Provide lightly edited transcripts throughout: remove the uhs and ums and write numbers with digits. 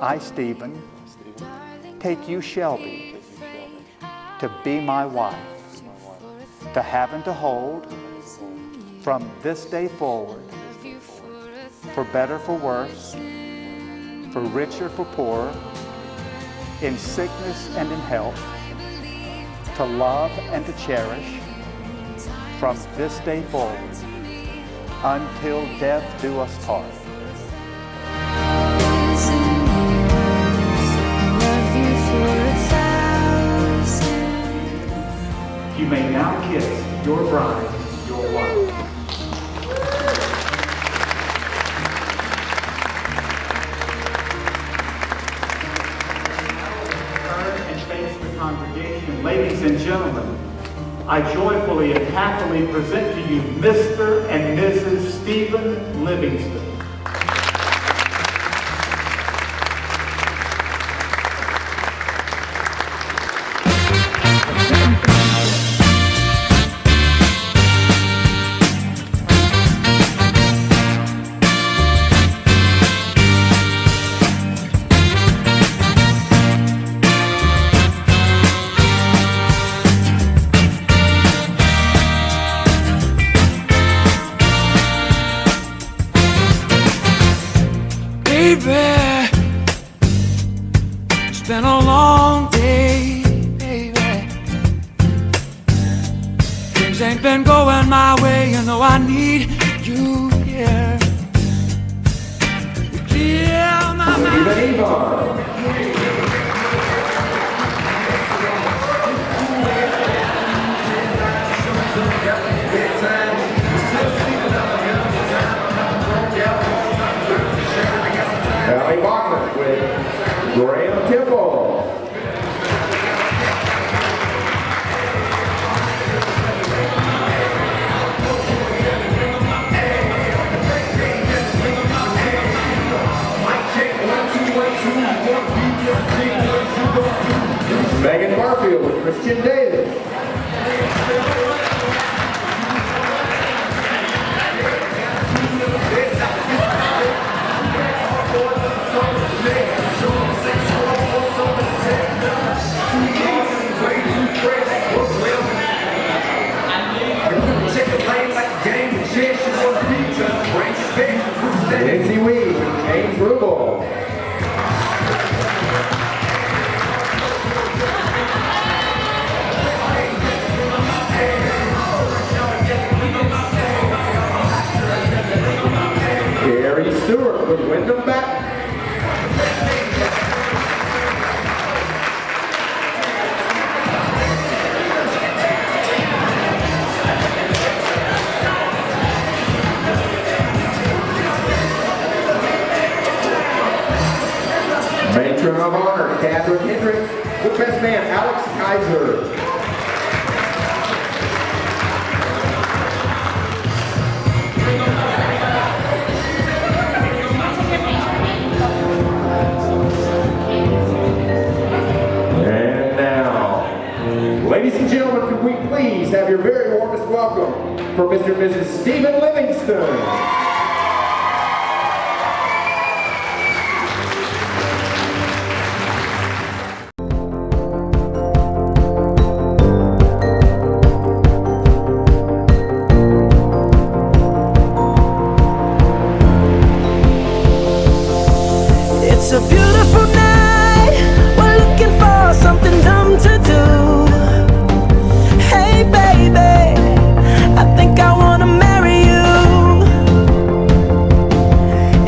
I, Stephen, take you, Shelby, to be my wife, to have and to hold from this day forward, for better, for worse, for richer, for poorer, in sickness and in health, to love and to cherish from this day forward, until death do us part. You may now kiss your bride, your wife. And face the congregation, ladies and gentlemen, I joyfully and happily present to you Mr. and Mrs. Stephen Livingston. Baby, it's been a long day, baby. Things ain't been going my way, you know I need you here. You clear my mind. With Graham Temple. Megan Barfield with Christian Davis. Nancy Weed, James Rubel. Gary Stewart with Wyndham Back. Matron of Honor, Catherine Hendrick, with Best Man, Alex Kaiser. And now, ladies and gentlemen, could we please have your very warmest welcome for Mr. and Mrs. Stephen Livingston. It's a beautiful night, we're looking for something dumb to do. Hey baby, I think I wanna marry you.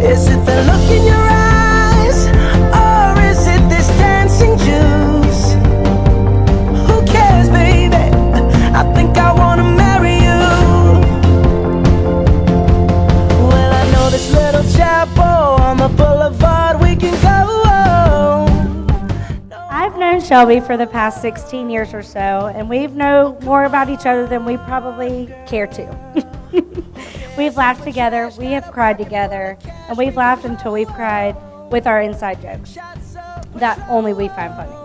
Is it the look in your eyes, or is it this dancing juice? Who cares baby, I think I wanna marry you. Well I know this little chapel on the boulevard we can go. I've known Shelby for the past 16 years or so, and we've known more about each other than we probably care to. We've laughed together, we have cried together, and we've laughed until we've cried with our inside jokes that only we find funny.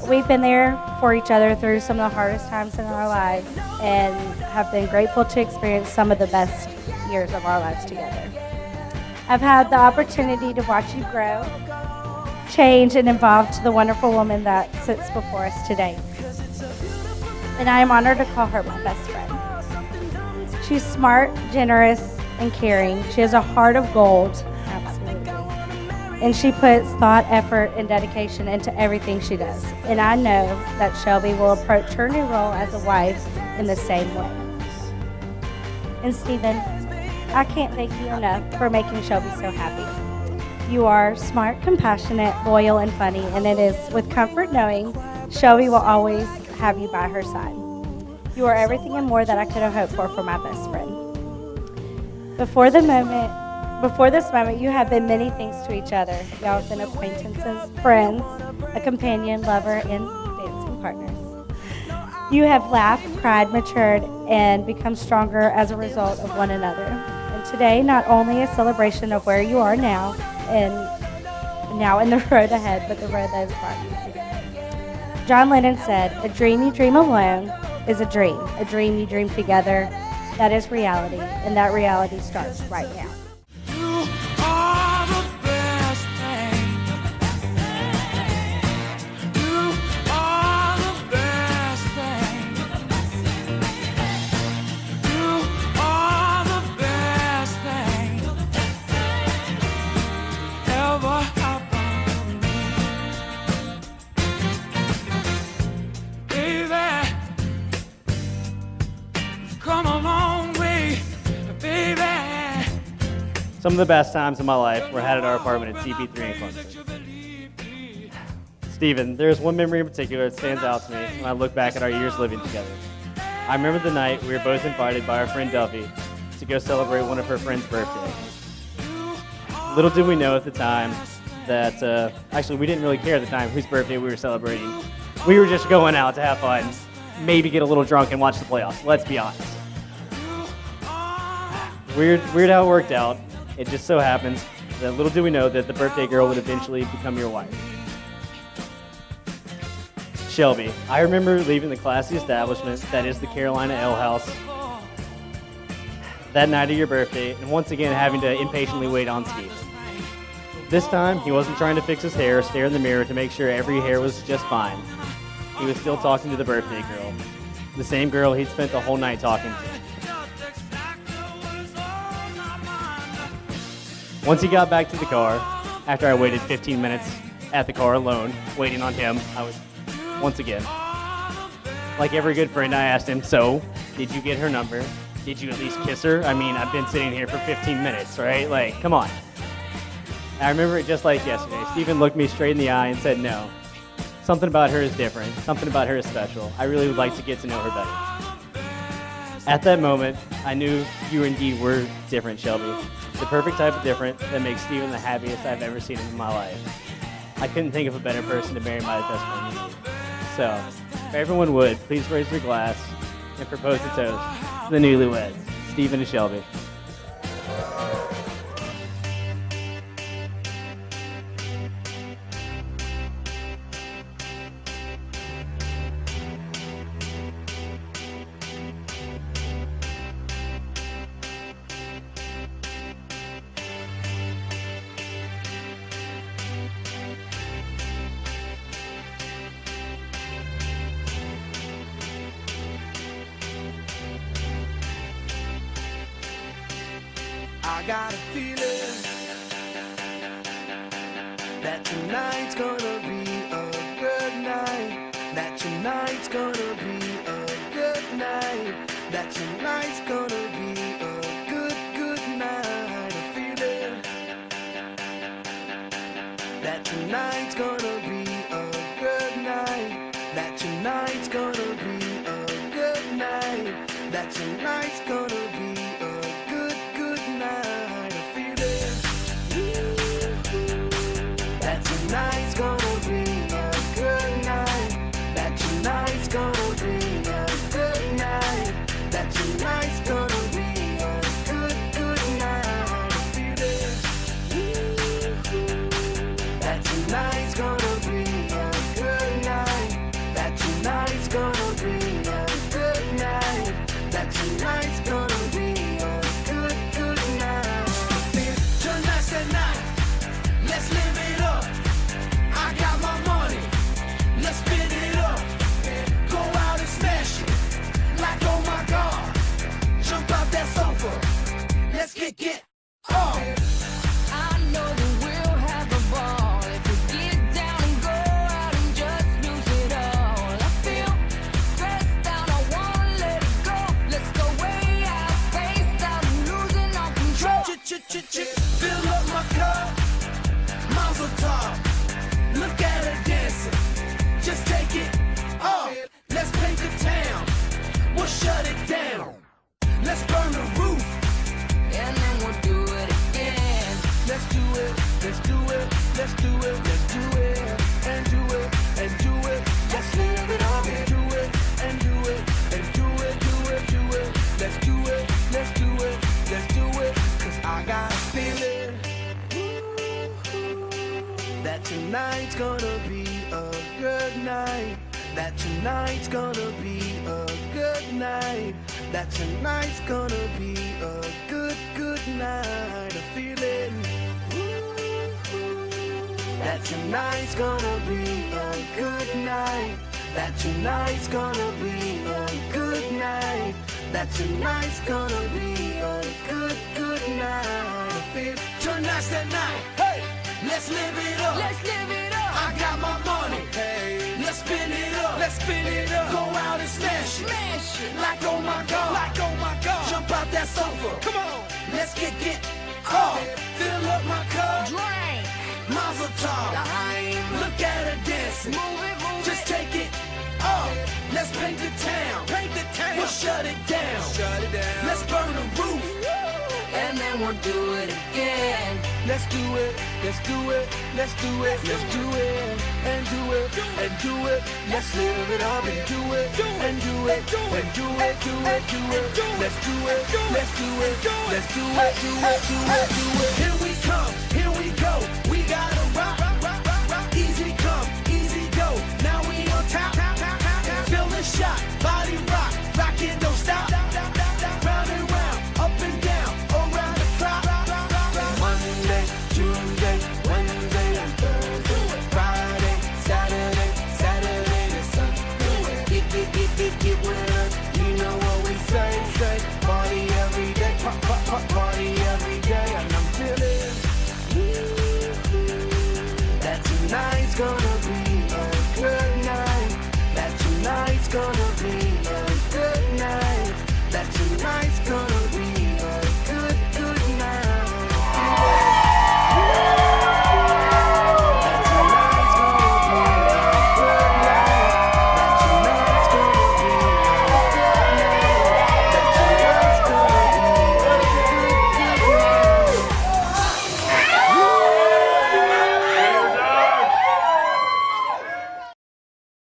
We've been there for each other through some of the hardest times in our lives and have been grateful to experience some of the best years of our lives together. I've had the opportunity to watch you grow, change, and evolve to the wonderful woman that sits before us today. And I am honored to call her my best friend. She's smart, generous, and caring. She has a heart of gold, absolutely. And she puts thought, effort, and dedication into everything she does. And I know that Shelby will approach her new role as a wife in the same way. And Stephen, I can't thank you enough for making Shelby so happy. You are smart, compassionate, loyal, and funny, and it is with comfort knowing Shelby will always have you by her side. You are everything and more that I could have hoped for my best friend. Before this moment, you have been many things to each other. Y'all have been acquaintances, friends, a companion, lover, and dancing partners. You have laughed, cried, matured, and become stronger as a result of one another. And today, not only a celebration of where you are now and now in the road ahead, but the road that has brought you together. John Lennon said, "A dream you dream alone is a dream. A dream you dream together, that is reality. And that reality starts right now." You are the best thing. You are the best thing. You are the best thing ever happened to me. Baby, you've come a long way, baby. Some of the best times of my life were had at our apartment at CP3 in Clemson. Stephen, there's one memory in particular that stands out to me when I look back at our years living together. I remember the night we were both invited by our friend Duffy to go celebrate one of her friend's birthday. Little did we know at the time that, actually we didn't really care at the time whose birthday we were celebrating. We were just going out to have fun, maybe get a little drunk and watch the playoffs, let's be honest. Weird how it worked out. It just so happens that little do we know that the birthday girl would eventually become your wife. Shelby, I remember leaving the classy establishment that is the Carolina Ale House that night of your birthday, and once again having to impatiently wait on Steve. This time, he wasn't trying to fix his hair or stare in the mirror to make sure every hair was just fine. He was still talking to the birthday girl, the same girl he'd spent the whole night talking to. Once he got back to the car, after I waited 15 minutes at the car alone, waiting on him, I was, once again, like every good friend, I asked him, "So, did you get her number? Did you at least kiss her? I mean, I've been sitting here for 15 minutes, right? Like, come on." I remember it just like yesterday. Stephen looked me straight in the eye and said, "No, something about her is different. Something about her is special. I really would like to get to know her better." At that moment, I knew you indeed were different, Shelby. The perfect type of different that makes Stephen the happiest I've ever seen him in my life. I couldn't think of a better person to marry my best friend. So, if everyone would, please raise their glass and propose a toast to the newlyweds, Stephen and Shelby. I got a feeling that tonight's gonna be a good night. That tonight's gonna be a good night. That tonight's gonna be a good night. A feeling that tonight's gonna be a good night. That tonight's gonna be a good night. That tonight's gonna be a good night. A feeling that tonight's gonna be a good night. That tonight's gonna be a good night. That tonight's gonna be a good night. A feeling that tonight's gonna be a good night. That tonight's gonna be a good night. That tonight's gonna be a good night. Turn that get off. I know that we'll have a ball if we get down and go out and just lose it all. I feel stressed out, I wanna let it go. Let's go way out, spaced out, and losing all control. Fill up my cup, Mazel tov. Look at her dancing, just take it off. Let's paint the town, we'll shut it down. Let's burn the roof, and then we'll do it again. Let's do it, let's do it, let's do it, let's do it, and do it, and do it. Let's live it up and do it, and do it, and do it, do it, do it. Let's do it, let's do it, let's do it. 'Cause I got a feeling that tonight's gonna be a good night. That tonight's gonna be a good night. That tonight's gonna be a good, good night. A feeling that tonight's gonna be a good night. That tonight's gonna be a good night. That tonight's gonna be a good, good night. A feeling tonight's the night. Hey, let's live it up. Let's live it up. I got my money. Hey, let's spin it up. Let's spin it up. Go out and smash it. Smash it. Like oh my God. Like oh my God. Jump out that sofa. Come on. Let's get off. Fill up my cup. Drink. Mazel tov. Look at her dancing. Move it, move it. Just take it off. Let's paint the town. Paint the town. We'll shut it down. Shut it down. Let's burn the roof. And then we'll do it again. Let's do it, let's do it, let's do it, let's do it, and do it, and do it. Let's live it up and do it, and do it, and do it, do it, do it. Let's do it, let's do it, let's do it, do it, do it, do it.